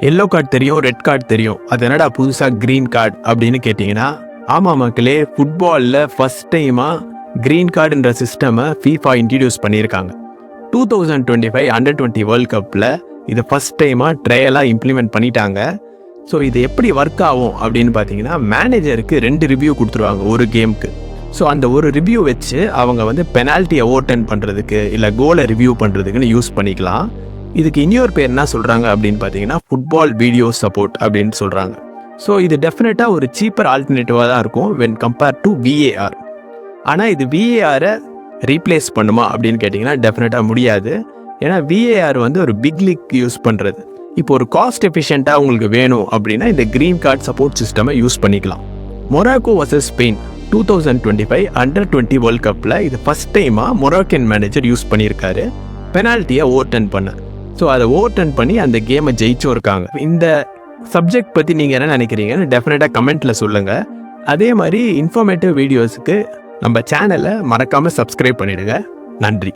Yellow card தெரியும், red card தெரியும், அது என்னடா புதுசாக க்ரீன் கார்டு அப்படின்னு கேட்டிங்கன்னா, ஆமாம் மக்களே, ஃபுட்பாலில் ஃபஸ்ட் டைமாக க்ரீன் கார்டுன்ற சிஸ்டமை FIFA இன்ட்ரடியூஸ் பண்ணியிருக்காங்க. 2025 Under-20 வேர்ல்ட் கப்பில் இது ஃபஸ்ட் டைமாக ட்ரையலாக இம்ப்ளிமெண்ட் பண்ணிட்டாங்க. ஸோ இது எப்படி ஒர்க் ஆகும் அப்படின்னு பார்த்தீங்கன்னா, மேனேஜருக்கு 2 ரிவ்யூ கொடுத்துருவாங்க ஒரு கேமுக்கு. ஸோ அந்த ஒரு ரிவ்யூ வச்சு அவங்க வந்து பெனால்ட்டியை ஓவர்டர்ன் பண்ணுறதுக்கு இல்லை கோலை ரிவ்யூ பண்ணுறதுக்குன்னு யூஸ் பண்ணிக்கலாம். இதுக்கு இன்னொரு பேர் என்ன சொல்கிறாங்க அப்படின்னு பார்த்தீங்கன்னா, ஃபுட்பால் வீடியோ சப்போர்ட் அப்படின்னு சொல்கிறாங்க. ஸோ இது டெஃபினட்டாக ஒரு சீப்பர் ஆல்டர்னேட்டிவாக தான் இருக்கும் வென் கம்பேர் டு VAR. ஆனால் இது VAR-ஐ ரீப்ளேஸ் பண்ணுமா அப்படின்னு கேட்டிங்கன்னா டெஃபினட்டாக முடியாது. ஏன்னா VAR வந்து ஒரு பிக் லீக் யூஸ் பண்ணுறது. இப்போ ஒரு காஸ்ட் எஃபிஷியண்ட்டாக உங்களுக்கு வேணும் அப்படின்னா இந்த க்ரீன் கார்டு சப்போர்ட் சிஸ்டமை யூஸ் பண்ணிக்கலாம். Morocco vs Spain 2025 Under-20 world கப்பில் இது ஃபஸ்ட் டைமாக மொராக்கன் மேனேஜர் யூஸ் பண்ணியிருக்காரு பெனால்ட்டியை ஓவர்டர்ன் பண்ண. ஸோ அதை ஓவர்டர்ன் பண்ணி அந்த கேமை ஜெயிச்சும் இருக்காங்க. இந்த சப்ஜெக்ட் பற்றி நீங்கள் என்ன நினைக்கிறீங்கன்னு டெஃபினட்டாக கமெண்ட்டில் சொல்லுங்கள். அதே மாதிரி இன்ஃபர்மேட்டிவ் வீடியோஸுக்கு நம்ம சேனலை மறக்காமல் சப்ஸ்கிரைப் பண்ணிவிடுங்க. நன்றி.